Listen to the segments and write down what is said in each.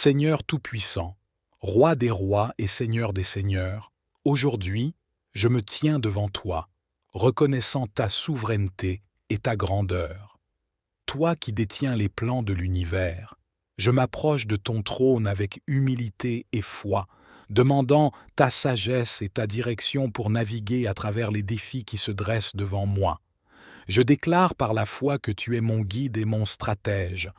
Seigneur Tout-Puissant, Roi des rois et Seigneur des seigneurs, aujourd'hui, je me tiens devant toi, reconnaissant ta souveraineté et ta grandeur. Toi qui détiens les plans de l'univers, je m'approche de ton trône avec humilité et foi, demandant ta sagesse et ta direction pour naviguer à travers les défis qui se dressent devant moi. Je déclare par la foi que tu es mon guide et mon stratège.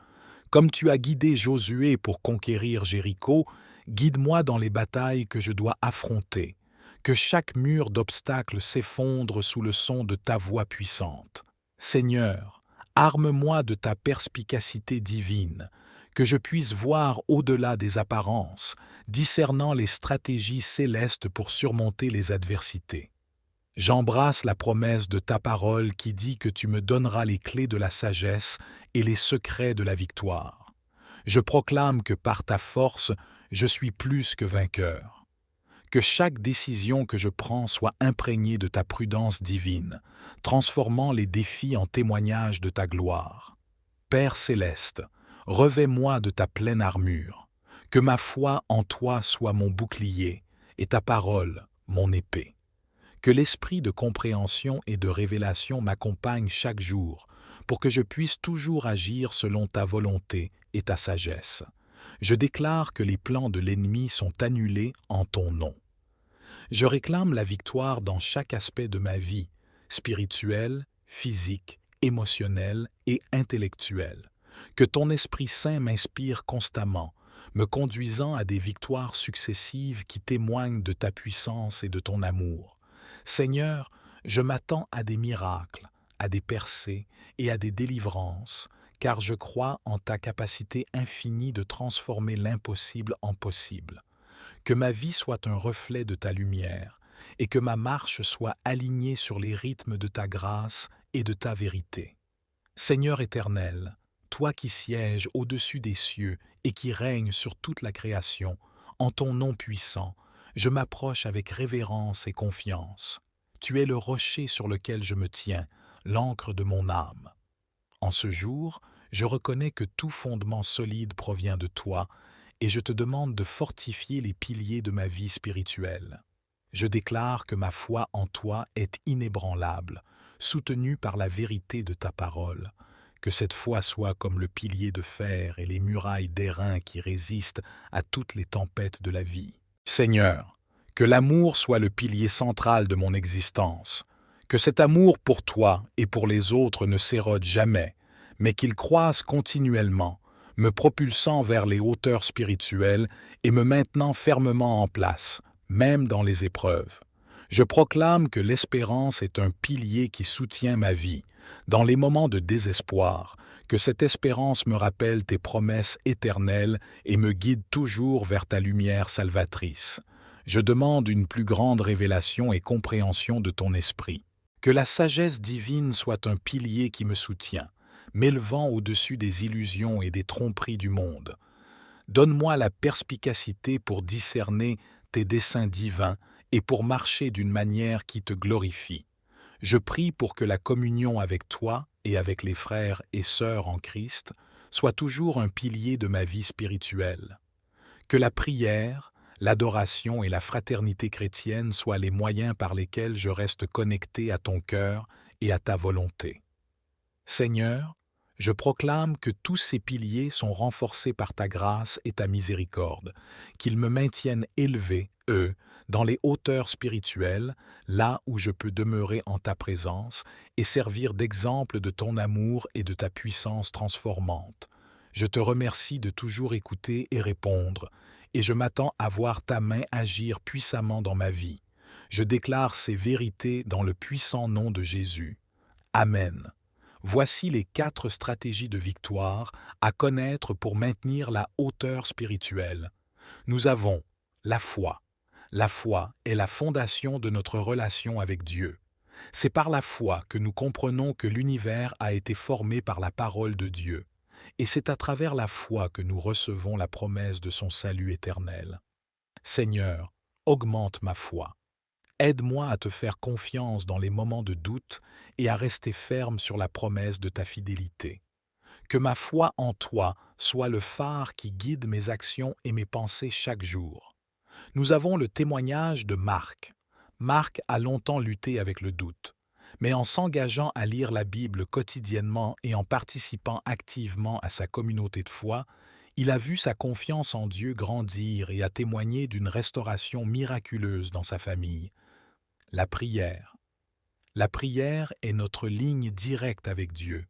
Comme tu as guidé Josué pour conquérir Jéricho, guide-moi dans les batailles que je dois affronter. Que chaque mur d'obstacles s'effondre sous le son de ta voix puissante. Seigneur, arme-moi de ta perspicacité divine, que je puisse voir au-delà des apparences, discernant les stratégies célestes pour surmonter les adversités. J'embrasse la promesse de ta parole qui dit que tu me donneras les clés de la sagesse et les secrets de la victoire. Je proclame que par ta force, je suis plus que vainqueur. Que chaque décision que je prends soit imprégnée de ta prudence divine, transformant les défis en témoignages de ta gloire. Père céleste, revêt-moi de ta pleine armure. Que ma foi en toi soit mon bouclier et ta parole mon épée. Que l'esprit de compréhension et de révélation m'accompagne chaque jour, pour que je puisse toujours agir selon ta volonté et ta sagesse. Je déclare que les plans de l'ennemi sont annulés en ton nom. Je réclame la victoire dans chaque aspect de ma vie, spirituelle, physique, émotionnelle et intellectuelle. Que ton Esprit Saint m'inspire constamment, me conduisant à des victoires successives qui témoignent de ta puissance et de ton amour. Seigneur, je m'attends à des miracles, à des percées et à des délivrances, car je crois en ta capacité infinie de transformer l'impossible en possible. Que ma vie soit un reflet de ta lumière, et que ma marche soit alignée sur les rythmes de ta grâce et de ta vérité. Seigneur éternel, toi qui sièges au-dessus des cieux et qui règnes sur toute la création, en ton nom puissant, je m'approche avec révérence et confiance. Tu es le rocher sur lequel je me tiens, l'ancre de mon âme. En ce jour, je reconnais que tout fondement solide provient de toi, et je te demande de fortifier les piliers de ma vie spirituelle. Je déclare que ma foi en toi est inébranlable, soutenue par la vérité de ta parole. Que cette foi soit comme le pilier de fer et les murailles d'airain qui résistent à toutes les tempêtes de la vie. Seigneur, que l'amour soit le pilier central de mon existence, que cet amour pour toi et pour les autres ne s'érode jamais, mais qu'il croisse continuellement, me propulsant vers les hauteurs spirituelles et me maintenant fermement en place, même dans les épreuves. Je proclame que l'espérance est un pilier qui soutient ma vie, dans les moments de désespoir, que cette espérance me rappelle tes promesses éternelles et me guide toujours vers ta lumière salvatrice. Je demande une plus grande révélation et compréhension de ton esprit. Que la sagesse divine soit un pilier qui me soutient, m'élevant au-dessus des illusions et des tromperies du monde. Donne-moi la perspicacité pour discerner tes desseins divins et pour marcher d'une manière qui te glorifie. Je prie pour que la communion avec toi et avec les frères et sœurs en Christ soit toujours un pilier de ma vie spirituelle. Que la prière, l'adoration et la fraternité chrétienne soient les moyens par lesquels je reste connecté à ton cœur et à ta volonté. Seigneur, je proclame que tous ces piliers sont renforcés par ta grâce et ta miséricorde, qu'ils me maintiennent élevé, dans les hauteurs spirituelles, là où je peux demeurer en ta présence et servir d'exemple de ton amour et de ta puissance transformante. Je te remercie de toujours écouter et répondre, et je m'attends à voir ta main agir puissamment dans ma vie. Je déclare ces vérités dans le puissant nom de Jésus. Amen. Voici les 4 stratégies de victoire à connaître pour maintenir la hauteur spirituelle. Nous avons la foi. La foi est la fondation de notre relation avec Dieu. C'est par la foi que nous comprenons que l'univers a été formé par la parole de Dieu, et c'est à travers la foi que nous recevons la promesse de son salut éternel. Seigneur, augmente ma foi. Aide-moi à te faire confiance dans les moments de doute et à rester ferme sur la promesse de ta fidélité. Que ma foi en toi soit le phare qui guide mes actions et mes pensées chaque jour. Nous avons le témoignage de Marc. Marc a longtemps lutté avec le doute, mais en s'engageant à lire la Bible quotidiennement et en participant activement à sa communauté de foi, il a vu sa confiance en Dieu grandir et a témoigné d'une restauration miraculeuse dans sa famille. La prière. La prière est notre ligne directe avec Dieu.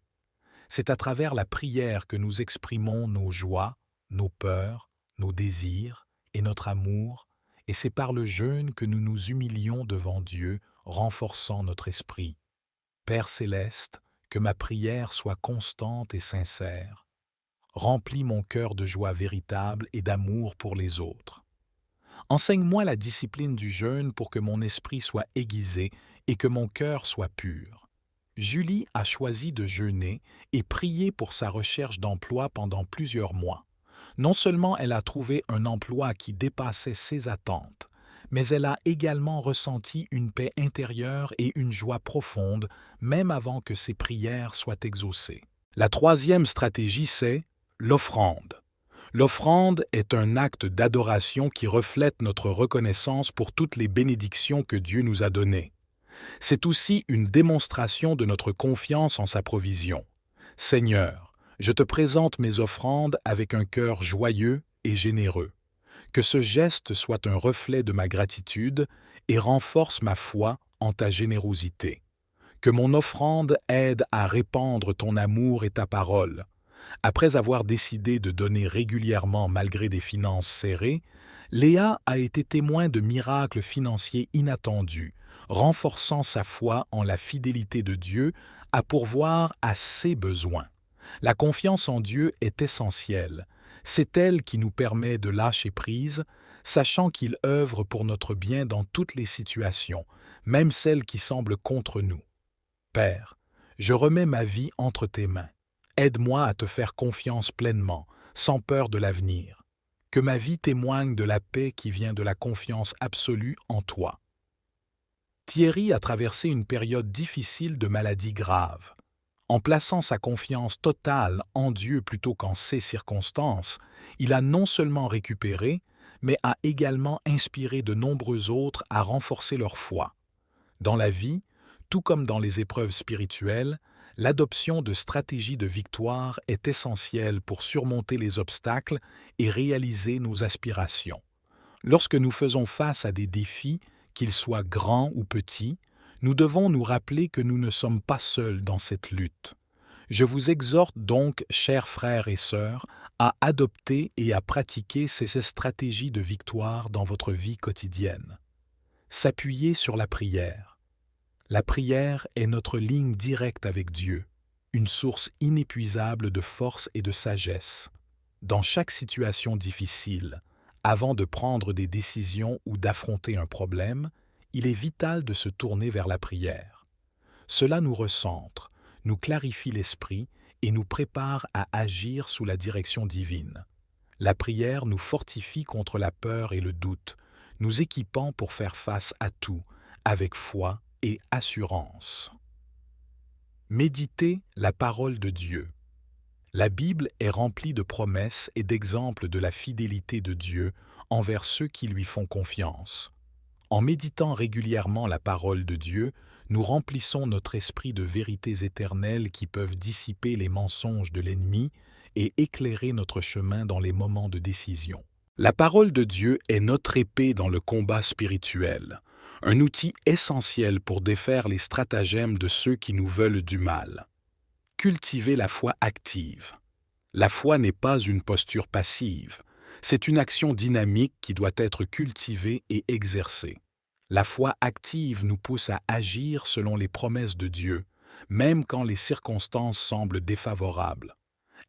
C'est à travers la prière que nous exprimons nos joies, nos peurs, nos désirs et notre amour, et c'est par le jeûne que nous nous humilions devant Dieu, renforçant notre esprit. Père céleste, que ma prière soit constante et sincère. Remplis mon cœur de joie véritable et d'amour pour les autres. Enseigne-moi la discipline du jeûne pour que mon esprit soit aiguisé et que mon cœur soit pur. Julie a choisi de jeûner et prier pour sa recherche d'emploi pendant plusieurs mois. Non seulement elle a trouvé un emploi qui dépassait ses attentes, mais elle a également ressenti une paix intérieure et une joie profonde, même avant que ses prières soient exaucées. La troisième stratégie, c'est l'offrande. L'offrande est un acte d'adoration qui reflète notre reconnaissance pour toutes les bénédictions que Dieu nous a données. C'est aussi une démonstration de notre confiance en sa provision. Seigneur, je te présente mes offrandes avec un cœur joyeux et généreux. Que ce geste soit un reflet de ma gratitude et renforce ma foi en ta générosité. Que mon offrande aide à répandre ton amour et ta parole. Après avoir décidé de donner régulièrement malgré des finances serrées, Léa a été témoin de miracles financiers inattendus, renforçant sa foi en la fidélité de Dieu à pourvoir à ses besoins. La confiance en Dieu est essentielle. C'est elle qui nous permet de lâcher prise, sachant qu'il œuvre pour notre bien dans toutes les situations, même celles qui semblent contre nous. Père, je remets ma vie entre tes mains. Aide-moi à te faire confiance pleinement, sans peur de l'avenir. Que ma vie témoigne de la paix qui vient de la confiance absolue en toi. Thierry a traversé une période difficile de maladie grave. En plaçant sa confiance totale en Dieu plutôt qu'en ses circonstances, il a non seulement récupéré, mais a également inspiré de nombreux autres à renforcer leur foi. Dans la vie, tout comme dans les épreuves spirituelles, l'adoption de stratégies de victoire est essentielle pour surmonter les obstacles et réaliser nos aspirations. Lorsque nous faisons face à des défis, qu'ils soient grands ou petits, nous devons nous rappeler que nous ne sommes pas seuls dans cette lutte. Je vous exhorte donc, chers frères et sœurs, à adopter et à pratiquer ces stratégies de victoire dans votre vie quotidienne. S'appuyer sur la prière. La prière est notre ligne directe avec Dieu, une source inépuisable de force et de sagesse. Dans chaque situation difficile, avant de prendre des décisions ou d'affronter un problème, il est vital de se tourner vers la prière. Cela nous recentre, nous clarifie l'esprit et nous prépare à agir sous la direction divine. La prière nous fortifie contre la peur et le doute, nous équipant pour faire face à tout, avec foi et assurance. Méditer la parole de Dieu. La Bible est remplie de promesses et d'exemples de la fidélité de Dieu envers ceux qui lui font confiance. En méditant régulièrement la parole de Dieu, nous remplissons notre esprit de vérités éternelles qui peuvent dissiper les mensonges de l'ennemi et éclairer notre chemin dans les moments de décision. La parole de Dieu est notre épée dans le combat spirituel, un outil essentiel pour défaire les stratagèmes de ceux qui nous veulent du mal. Cultiver la foi active. La foi n'est pas une posture passive, c'est une action dynamique qui doit être cultivée et exercée. La foi active nous pousse à agir selon les promesses de Dieu, même quand les circonstances semblent défavorables.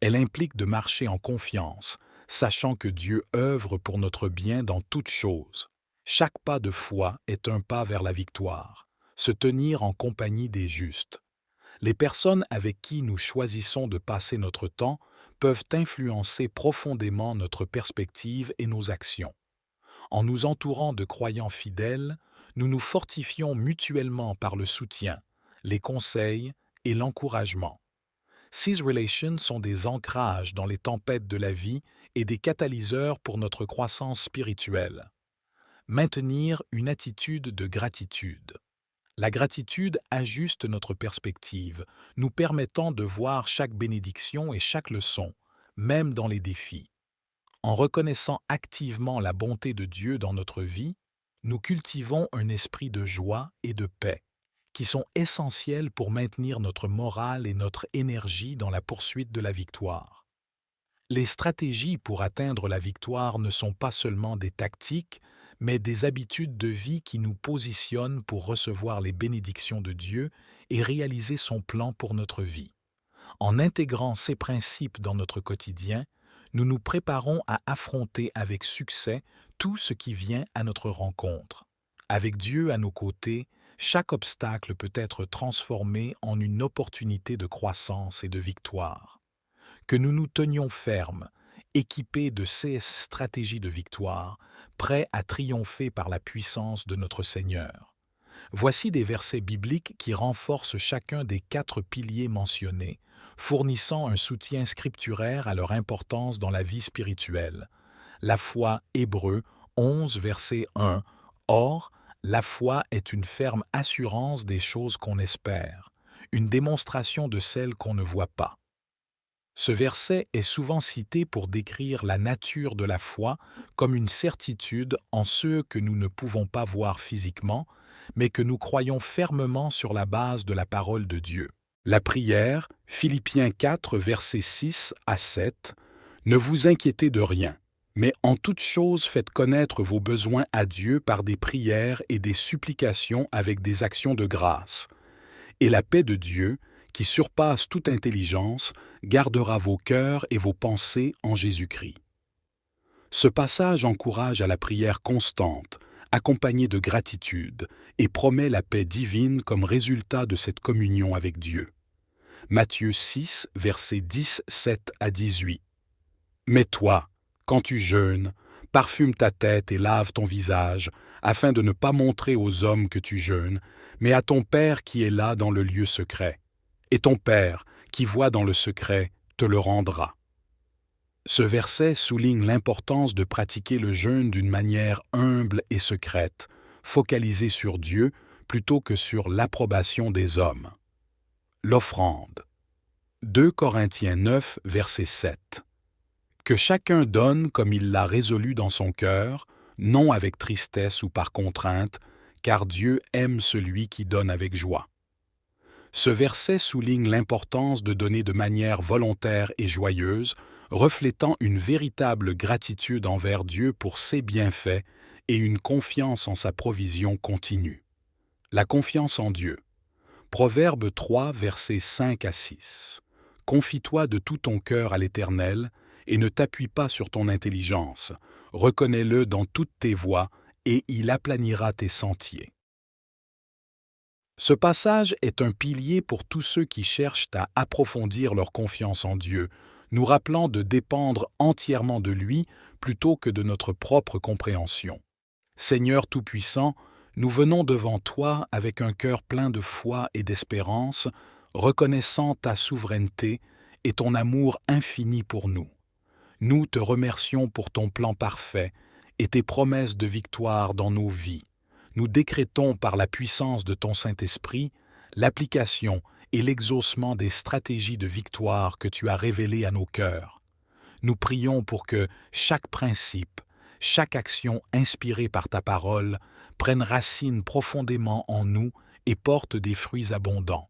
Elle implique de marcher en confiance, sachant que Dieu œuvre pour notre bien dans toutes choses. Chaque pas de foi est un pas vers la victoire, se tenir en compagnie des justes. Les personnes avec qui nous choisissons de passer notre temps peuvent influencer profondément notre perspective et nos actions. En nous entourant de croyants fidèles, nous nous fortifions mutuellement par le soutien, les conseils et l'encouragement. Ces relations sont des ancrages dans les tempêtes de la vie et des catalyseurs pour notre croissance spirituelle. Maintenir une attitude de gratitude. La gratitude ajuste notre perspective, nous permettant de voir chaque bénédiction et chaque leçon, même dans les défis. En reconnaissant activement la bonté de Dieu dans notre vie, nous cultivons un esprit de joie et de paix, qui sont essentiels pour maintenir notre morale et notre énergie dans la poursuite de la victoire. Les stratégies pour atteindre la victoire ne sont pas seulement des tactiques, mais des habitudes de vie qui nous positionnent pour recevoir les bénédictions de Dieu et réaliser son plan pour notre vie. En intégrant ces principes dans notre quotidien, nous nous préparons à affronter avec succès tout ce qui vient à notre rencontre. Avec Dieu à nos côtés, chaque obstacle peut être transformé en une opportunité de croissance et de victoire. Que nous nous tenions fermes, équipés de ces stratégies de victoire, prêts à triompher par la puissance de notre Seigneur. Voici des versets bibliques qui renforcent chacun des 4 piliers mentionnés, fournissant un soutien scripturaire à leur importance dans la vie spirituelle. La foi, Hébreux 11, verset 1. Or, la foi est une ferme assurance des choses qu'on espère, une démonstration de celles qu'on ne voit pas. Ce verset est souvent cité pour décrire la nature de la foi comme une certitude en ce que nous ne pouvons pas voir physiquement, mais que nous croyons fermement sur la base de la parole de Dieu. La prière, Philippiens 4, versets 6 à 7, « Ne vous inquiétez de rien, mais en toute chose faites connaître vos besoins à Dieu par des prières et des supplications avec des actions de grâce. Et la paix de Dieu, qui surpasse toute intelligence, gardera vos cœurs et vos pensées en Jésus-Christ. » Ce passage encourage à la prière constante, accompagnée de gratitude, et promet la paix divine comme résultat de cette communion avec Dieu. Matthieu 6, versets 10, 7 à 18. « Mais toi, quand tu jeûnes, parfume ta tête et lave ton visage, afin de ne pas montrer aux hommes que tu jeûnes, mais à ton Père qui est là dans le lieu secret. Et ton Père, qui voit dans le secret, te le rendra. » Ce verset souligne l'importance de pratiquer le jeûne d'une manière humble et secrète, focalisée sur Dieu plutôt que sur l'approbation des hommes. L'offrande. 2 Corinthiens 9, verset 7. « Que chacun donne comme il l'a résolu dans son cœur, non avec tristesse ou par contrainte, car Dieu aime celui qui donne avec joie. » Ce verset souligne l'importance de donner de manière volontaire et joyeuse, reflétant une véritable gratitude envers Dieu pour ses bienfaits et une confiance en sa provision continue. La confiance en Dieu. Proverbe 3, versets 5 à 6. « Confie-toi de tout ton cœur à l'Éternel, et ne t'appuie pas sur ton intelligence. Reconnais-le dans toutes tes voies, et il aplanira tes sentiers. » Ce passage est un pilier pour tous ceux qui cherchent à approfondir leur confiance en Dieu, nous rappelant de dépendre entièrement de lui plutôt que de notre propre compréhension. Seigneur Tout-Puissant, nous venons devant toi avec un cœur plein de foi et d'espérance, reconnaissant ta souveraineté et ton amour infini pour nous. Nous te remercions pour ton plan parfait et tes promesses de victoire dans nos vies. Nous décrétons par la puissance de ton Saint-Esprit l'application et l'exaucement des stratégies de victoire que tu as révélées à nos cœurs. Nous prions pour que chaque principe, chaque action inspirée par ta parole prenne racine profondément en nous et porte des fruits abondants.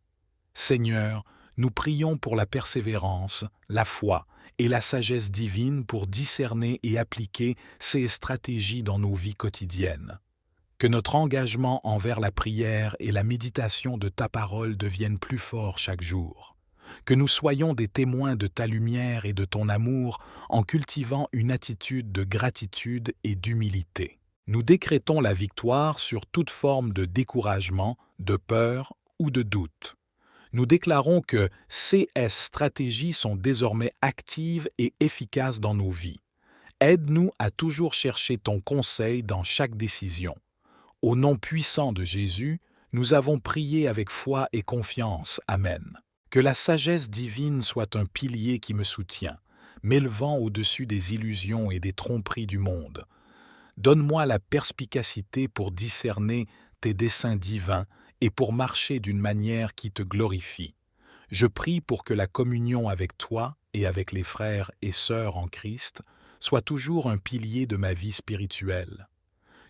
Seigneur, nous prions pour la persévérance, la foi et la sagesse divine pour discerner et appliquer ces stratégies dans nos vies quotidiennes. Que notre engagement envers la prière et la méditation de ta parole deviennent plus forts chaque jour. Que nous soyons des témoins de ta lumière et de ton amour en cultivant une attitude de gratitude et d'humilité. Nous décrétons la victoire sur toute forme de découragement, de peur ou de doute. Nous déclarons que ces stratégies sont désormais actives et efficaces dans nos vies. Aide-nous à toujours chercher ton conseil dans chaque décision. Au nom puissant de Jésus, nous avons prié avec foi et confiance. Amen. Que la sagesse divine soit un pilier qui me soutient, m'élevant au-dessus des illusions et des tromperies du monde. Donne-moi la perspicacité pour discerner tes desseins divins et pour marcher d'une manière qui te glorifie. Je prie pour que la communion avec toi et avec les frères et sœurs en Christ soit toujours un pilier de ma vie spirituelle.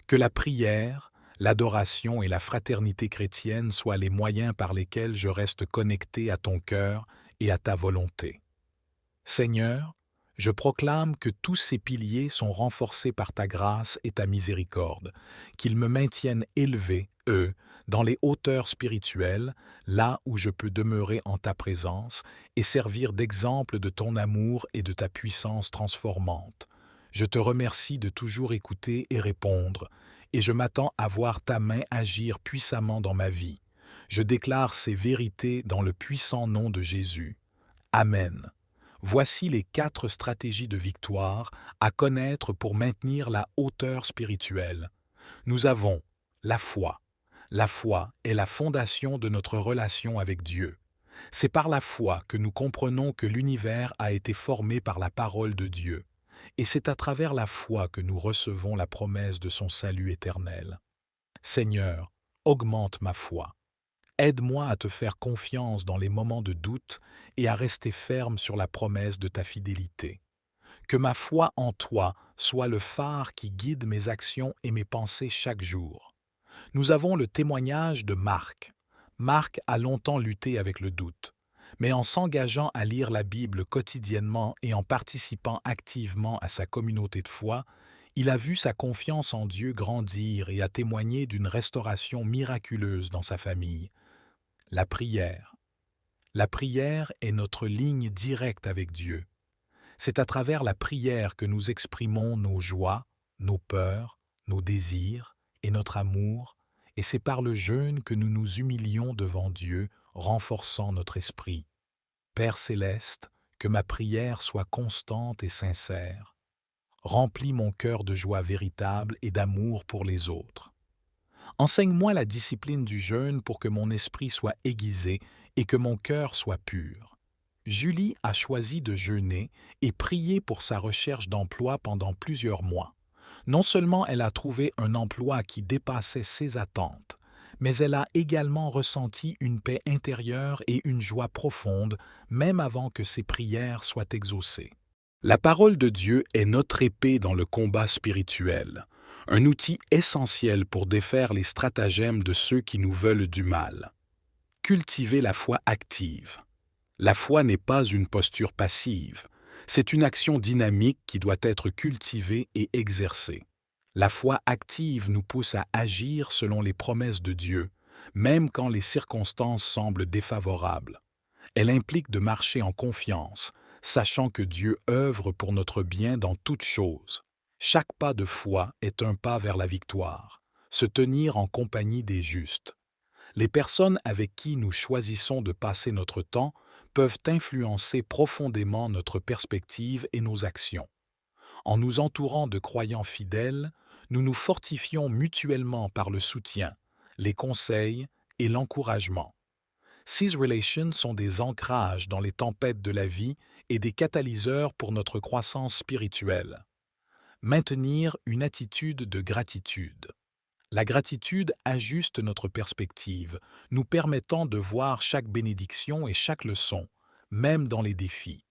Que la prière, l'adoration et la fraternité chrétienne soient les moyens par lesquels je reste connecté à ton cœur et à ta volonté. Seigneur, je proclame que tous ces piliers sont renforcés par ta grâce et ta miséricorde, qu'ils me maintiennent élevé, dans les hauteurs spirituelles, là où je peux demeurer en ta présence et servir d'exemple de ton amour et de ta puissance transformante. Je te remercie de toujours écouter et répondre, et je m'attends à voir ta main agir puissamment dans ma vie. Je déclare ces vérités dans le puissant nom de Jésus. Amen. Voici les 4 stratégies de victoire à connaître pour maintenir la hauteur spirituelle. Nous avons la foi. La foi est la fondation de notre relation avec Dieu. C'est par la foi que nous comprenons que l'univers a été formé par la parole de Dieu, et c'est à travers la foi que nous recevons la promesse de son salut éternel. Seigneur, augmente ma foi. Aide-moi à te faire confiance dans les moments de doute et à rester ferme sur la promesse de ta fidélité. Que ma foi en toi soit le phare qui guide mes actions et mes pensées chaque jour. Nous avons le témoignage de Marc. Marc a longtemps lutté avec le doute, mais en s'engageant à lire la Bible quotidiennement et en participant activement à sa communauté de foi, il a vu sa confiance en Dieu grandir et a témoigné d'une restauration miraculeuse dans sa famille. La prière. La prière est notre ligne directe avec Dieu. C'est à travers la prière que nous exprimons nos joies, nos peurs, nos désirs et notre amour, et c'est par le jeûne que nous nous humilions devant Dieu, renforçant notre esprit. Père céleste, que ma prière soit constante et sincère. Remplis mon cœur de joie véritable et d'amour pour les autres. Enseigne-moi la discipline du jeûne pour que mon esprit soit aiguisé et que mon cœur soit pur. Julie a choisi de jeûner et prier pour sa recherche d'emploi pendant plusieurs mois. Non seulement elle a trouvé un emploi qui dépassait ses attentes, mais elle a également ressenti une paix intérieure et une joie profonde, même avant que ses prières soient exaucées. La parole de Dieu est notre épée dans le combat spirituel, un outil essentiel pour défaire les stratagèmes de ceux qui nous veulent du mal. Cultiver la foi active. La foi n'est pas une posture passive, c'est une action dynamique qui doit être cultivée et exercée. La foi active nous pousse à agir selon les promesses de Dieu, même quand les circonstances semblent défavorables. Elle implique de marcher en confiance, sachant que Dieu œuvre pour notre bien dans toutes choses. Chaque pas de foi est un pas vers la victoire. Se tenir en compagnie des justes. Les personnes avec qui nous choisissons de passer notre temps peuvent influencer profondément notre perspective et nos actions. En nous entourant de croyants fidèles, nous nous fortifions mutuellement par le soutien, les conseils et l'encouragement. Ces relations sont des ancrages dans les tempêtes de la vie et des catalyseurs pour notre croissance spirituelle. Maintenir une attitude de gratitude. La gratitude ajuste notre perspective, nous permettant de voir chaque bénédiction et chaque leçon, même dans les défis.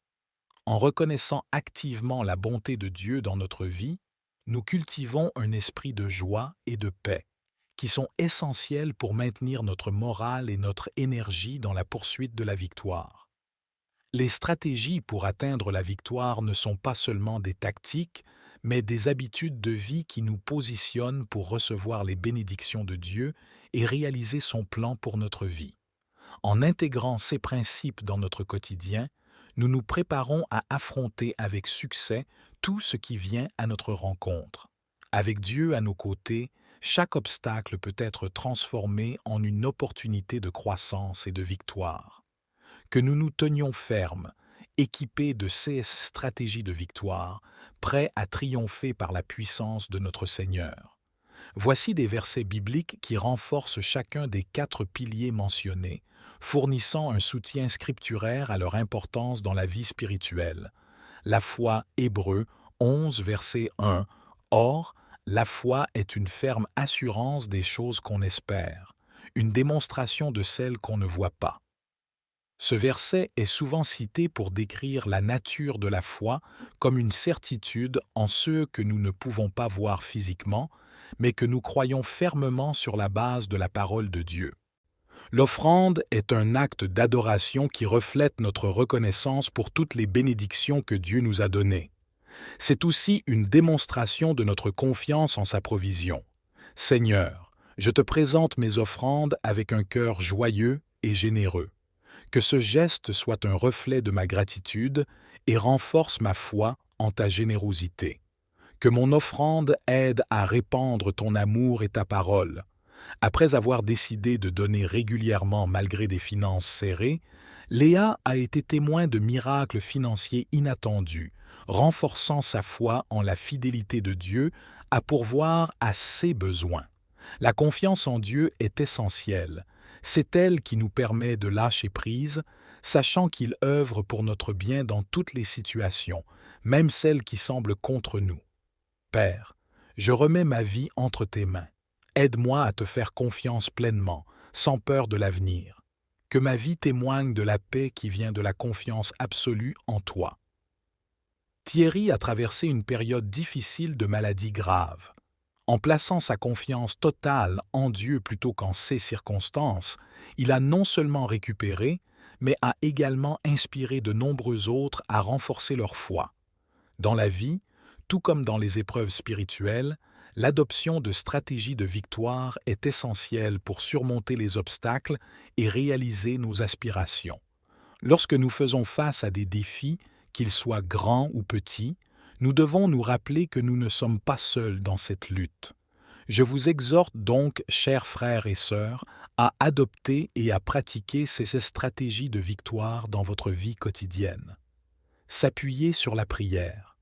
En reconnaissant activement la bonté de Dieu dans notre vie, nous cultivons un esprit de joie et de paix, qui sont essentiels pour maintenir notre morale et notre énergie dans la poursuite de la victoire. Les stratégies pour atteindre la victoire ne sont pas seulement des tactiques, mais des habitudes de vie qui nous positionnent pour recevoir les bénédictions de Dieu et réaliser son plan pour notre vie. En intégrant ces principes dans notre quotidien, nous nous préparons à affronter avec succès tout ce qui vient à notre rencontre. Avec Dieu à nos côtés, chaque obstacle peut être transformé en une opportunité de croissance et de victoire. Que nous nous tenions fermes, équipés de ces stratégies de victoire, prêts à triompher par la puissance de notre Seigneur. Voici des versets bibliques qui renforcent chacun des 4 piliers mentionnés, fournissant un soutien scripturaire à leur importance dans la vie spirituelle. La foi, Hébreux 11, verset 1. Or, la foi est une ferme assurance des choses qu'on espère, une démonstration de celles qu'on ne voit pas. Ce verset est souvent cité pour décrire la nature de la foi comme une certitude en ce que nous ne pouvons pas voir physiquement, mais que nous croyons fermement sur la base de la parole de Dieu. L'offrande est un acte d'adoration qui reflète notre reconnaissance pour toutes les bénédictions que Dieu nous a données. C'est aussi une démonstration de notre confiance en sa provision. Seigneur, je te présente mes offrandes avec un cœur joyeux et généreux. Que ce geste soit un reflet de ma gratitude et renforce ma foi en ta générosité. Que mon offrande aide à répandre ton amour et ta parole. Après avoir décidé de donner régulièrement malgré des finances serrées, Léa a été témoin de miracles financiers inattendus, renforçant sa foi en la fidélité de Dieu à pourvoir à ses besoins. La confiance en Dieu est essentielle. C'est elle qui nous permet de lâcher prise, sachant qu'il œuvre pour notre bien dans toutes les situations, même celles qui semblent contre nous. Père, je remets ma vie entre tes mains. Aide-moi à te faire confiance pleinement, sans peur de l'avenir. Que ma vie témoigne de la paix qui vient de la confiance absolue en toi. Thierry a traversé une période difficile de maladie grave. En plaçant sa confiance totale en Dieu plutôt qu'en ses circonstances, il a non seulement récupéré, mais a également inspiré de nombreux autres à renforcer leur foi. Dans la vie, tout comme dans les épreuves spirituelles, l'adoption de stratégies de victoire est essentielle pour surmonter les obstacles et réaliser nos aspirations. Lorsque nous faisons face à des défis, qu'ils soient grands ou petits, nous devons nous rappeler que nous ne sommes pas seuls dans cette lutte. Je vous exhorte donc, chers frères et sœurs, à adopter et à pratiquer ces stratégies de victoire dans votre vie quotidienne. S'appuyer sur la prière.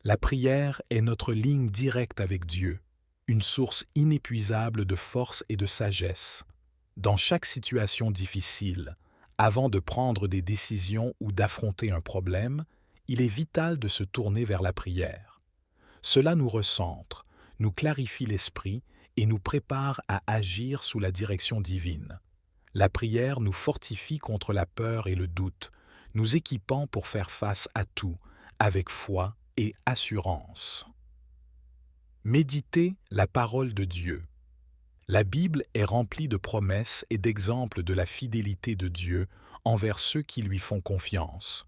La prière est notre ligne directe avec Dieu, une source inépuisable de force et de sagesse. Dans chaque situation difficile, avant de prendre des décisions ou d'affronter un problème, il est vital de se tourner vers la prière. Cela nous recentre, nous clarifie l'esprit et nous prépare à agir sous la direction divine. La prière nous fortifie contre la peur et le doute, nous équipant pour faire face à tout, avec foi et assurance. Méditer la parole de Dieu. La Bible est remplie de promesses et d'exemples de la fidélité de Dieu envers ceux qui lui font confiance.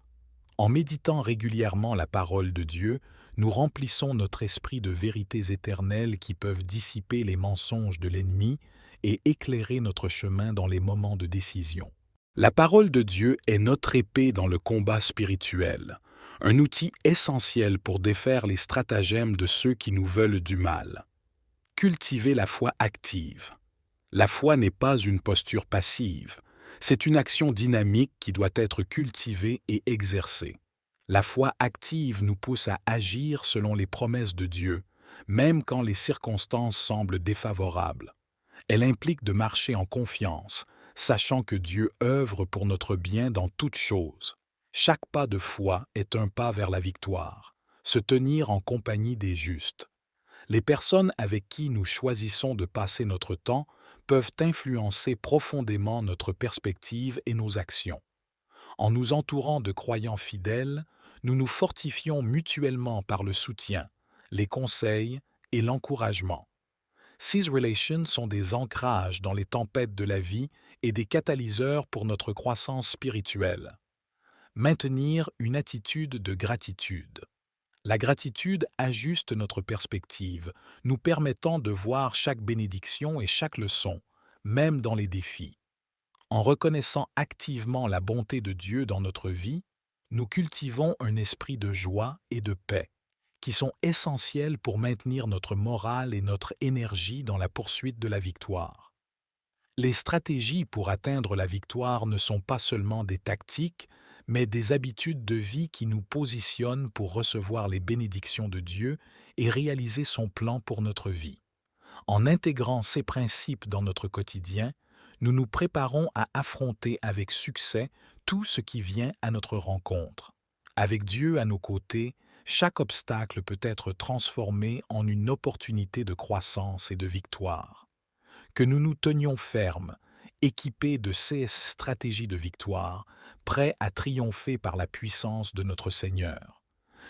En méditant régulièrement la parole de Dieu, nous remplissons notre esprit de vérités éternelles qui peuvent dissiper les mensonges de l'ennemi et éclairer notre chemin dans les moments de décision. La parole de Dieu est notre épée dans le combat spirituel, un outil essentiel pour défaire les stratagèmes de ceux qui nous veulent du mal. Cultiver la foi active. La foi n'est pas une posture passive. C'est une action dynamique qui doit être cultivée et exercée. La foi active nous pousse à agir selon les promesses de Dieu, même quand les circonstances semblent défavorables. Elle implique de marcher en confiance, sachant que Dieu œuvre pour notre bien dans toutes choses. Chaque pas de foi est un pas vers la victoire. Se tenir en compagnie des justes. Les personnes avec qui nous choisissons de passer notre temps peuvent influencer profondément notre perspective et nos actions. En nous entourant de croyants fidèles, nous nous fortifions mutuellement par le soutien, les conseils et l'encouragement. Ces relations sont des ancrages dans les tempêtes de la vie et des catalyseurs pour notre croissance spirituelle. Maintenir une attitude de gratitude. La gratitude ajuste notre perspective, nous permettant de voir chaque bénédiction et chaque leçon, même dans les défis. En reconnaissant activement la bonté de Dieu dans notre vie, nous cultivons un esprit de joie et de paix, qui sont essentiels pour maintenir notre morale et notre énergie dans la poursuite de la victoire. Les stratégies pour atteindre la victoire ne sont pas seulement des tactiques, mais des habitudes de vie qui nous positionnent pour recevoir les bénédictions de Dieu et réaliser son plan pour notre vie. En intégrant ces principes dans notre quotidien, nous nous préparons à affronter avec succès tout ce qui vient à notre rencontre. Avec Dieu à nos côtés, chaque obstacle peut être transformé en une opportunité de croissance et de victoire. Que nous nous tenions fermes, équipés de ces stratégies de victoire, prêts à triompher par la puissance de notre Seigneur.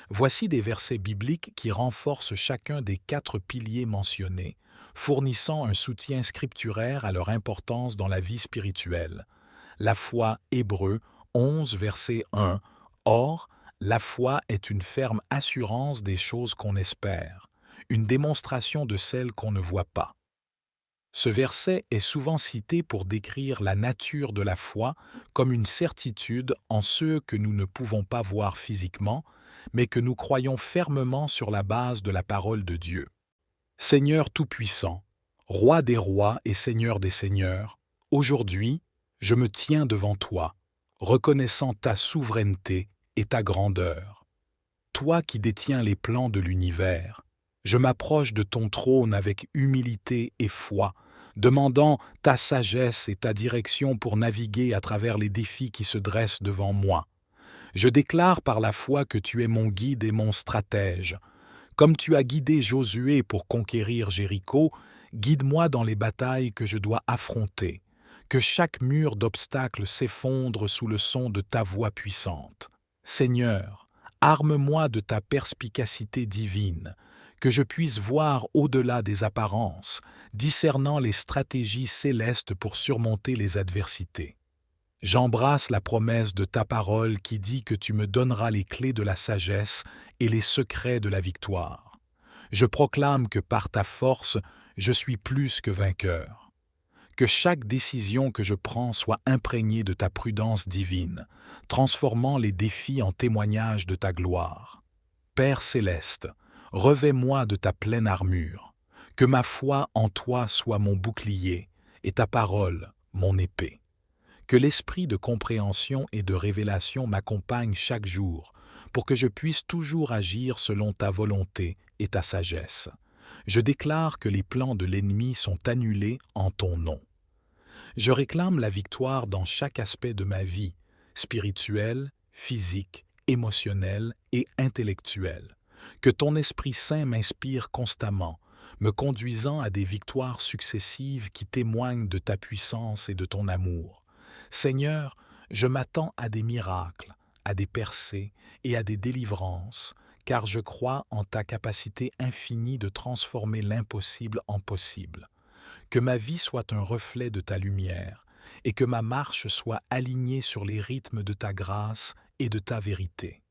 Voici des versets bibliques qui renforcent chacun des 4 piliers mentionnés, fournissant un soutien scripturaire à leur importance dans la vie spirituelle. La foi, Hébreux 11, verset 1. Or, la foi est une ferme assurance des choses qu'on espère, une démonstration de celles qu'on ne voit pas. Ce verset est souvent cité pour décrire la nature de la foi comme une certitude en ce que nous ne pouvons pas voir physiquement, mais que nous croyons fermement sur la base de la parole de Dieu. Seigneur Tout-Puissant, Roi des rois et Seigneur des seigneurs, aujourd'hui, je me tiens devant toi, reconnaissant ta souveraineté et ta grandeur. Toi qui détiens les plans de l'univers, je m'approche de ton trône avec humilité et foi, demandant ta sagesse et ta direction pour naviguer à travers les défis qui se dressent devant moi. Je déclare par la foi que tu es mon guide et mon stratège. Comme tu as guidé Josué pour conquérir Jéricho, guide-moi dans les batailles que je dois affronter. Que chaque mur d'obstacles s'effondre sous le son de ta voix puissante. Seigneur, arme-moi de ta perspicacité divine, que je puisse voir au-delà des apparences, discernant les stratégies célestes pour surmonter les adversités. J'embrasse la promesse de ta parole qui dit que tu me donneras les clés de la sagesse et les secrets de la victoire. Je proclame que par ta force, je suis plus que vainqueur. Que chaque décision que je prends soit imprégnée de ta prudence divine, transformant les défis en témoignages de ta gloire. Père céleste, revêt-moi de ta pleine armure, que ma foi en toi soit mon bouclier et ta parole mon épée. Que l'esprit de compréhension et de révélation m'accompagne chaque jour, pour que je puisse toujours agir selon ta volonté et ta sagesse. Je déclare que les plans de l'ennemi sont annulés en ton nom. Je réclame la victoire dans chaque aspect de ma vie, spirituelle, physique, émotionnelle et intellectuelle. Que ton Esprit Saint m'inspire constamment, me conduisant à des victoires successives qui témoignent de ta puissance et de ton amour. Seigneur, je m'attends à des miracles, à des percées et à des délivrances, car je crois en ta capacité infinie de transformer l'impossible en possible. Que ma vie soit un reflet de ta lumière, et que ma marche soit alignée sur les rythmes de ta grâce et de ta vérité.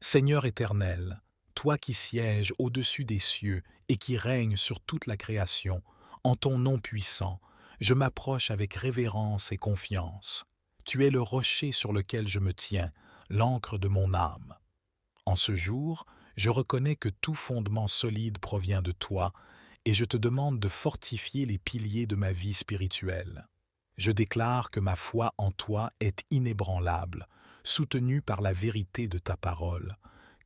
Seigneur éternel, toi qui sièges au-dessus des cieux et qui règnes sur toute la création, en ton nom puissant, je m'approche avec révérence et confiance. Tu es le rocher sur lequel je me tiens, l'ancre de mon âme. En ce jour, je reconnais que tout fondement solide provient de toi, et je te demande de fortifier les piliers de ma vie spirituelle. Je déclare que ma foi en toi est inébranlable, soutenue par la vérité de ta parole.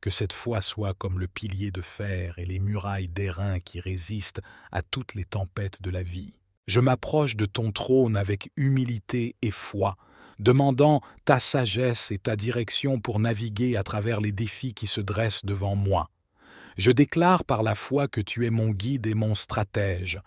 Que cette foi soit comme le pilier de fer et les murailles d'airain qui résistent à toutes les tempêtes de la vie. Je m'approche de ton trône avec humilité et foi, demandant ta sagesse et ta direction pour naviguer à travers les défis qui se dressent devant moi. Je déclare par la foi que tu es mon guide et mon stratège.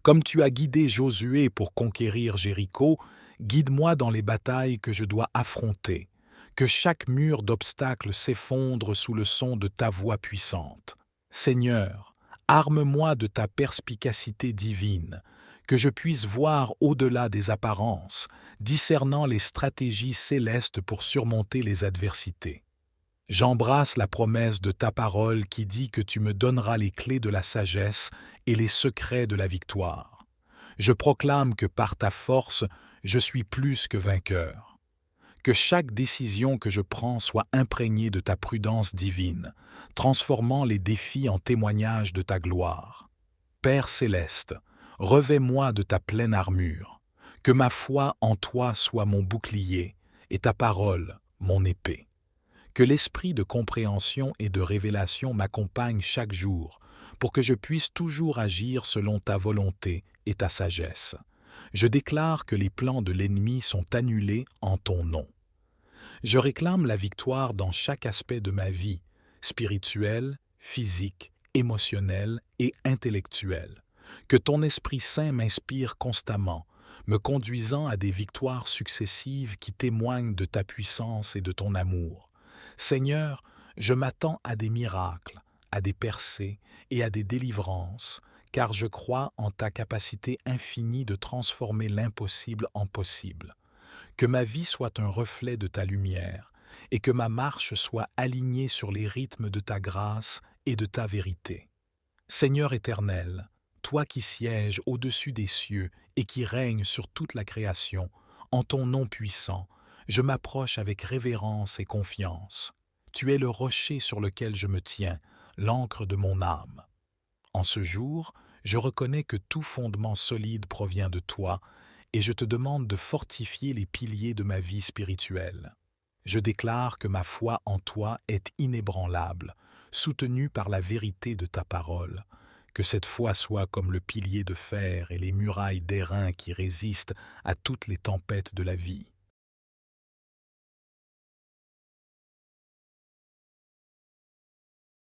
Comme tu as guidé Josué pour conquérir Jéricho, guide-moi dans les batailles que je dois affronter. Que chaque mur d'obstacles s'effondre sous le son de ta voix puissante. Seigneur, arme-moi de ta perspicacité divine, que je puisse voir au-delà des apparences, discernant les stratégies célestes pour surmonter les adversités. J'embrasse la promesse de ta parole qui dit que tu me donneras les clés de la sagesse et les secrets de la victoire. Je proclame que par ta force, je suis plus que vainqueur. Que chaque décision que je prends soit imprégnée de ta prudence divine, transformant les défis en témoignages de ta gloire. Père céleste, revêt-moi de ta pleine armure, que ma foi en toi soit mon bouclier et ta parole mon épée. Que l'esprit de compréhension et de révélation m'accompagne chaque jour, pour que je puisse toujours agir selon ta volonté et ta sagesse. Je déclare que les plans de l'ennemi sont annulés en ton nom. Je réclame la victoire dans chaque aspect de ma vie, spirituelle, physique, émotionnelle et intellectuelle. Que ton Esprit Saint m'inspire constamment, me conduisant à des victoires successives qui témoignent de ta puissance et de ton amour. Seigneur, je m'attends à des miracles, à des percées et à des délivrances, car je crois en ta capacité infinie de transformer l'impossible en possible. Que ma vie soit un reflet de ta lumière, et que ma marche soit alignée sur les rythmes de ta grâce et de ta vérité. Seigneur éternel, toi qui sièges au-dessus des cieux et qui règnes sur toute la création, en ton nom puissant, je m'approche avec révérence et confiance. Tu es le rocher sur lequel je me tiens, l'ancre de mon âme. En ce jour, je reconnais que tout fondement solide provient de toi, et je te demande de fortifier les piliers de ma vie spirituelle. Je déclare que ma foi en toi est inébranlable, soutenue par la vérité de ta parole. Que cette foi soit comme le pilier de fer et les murailles d'airain qui résistent à toutes les tempêtes de la vie.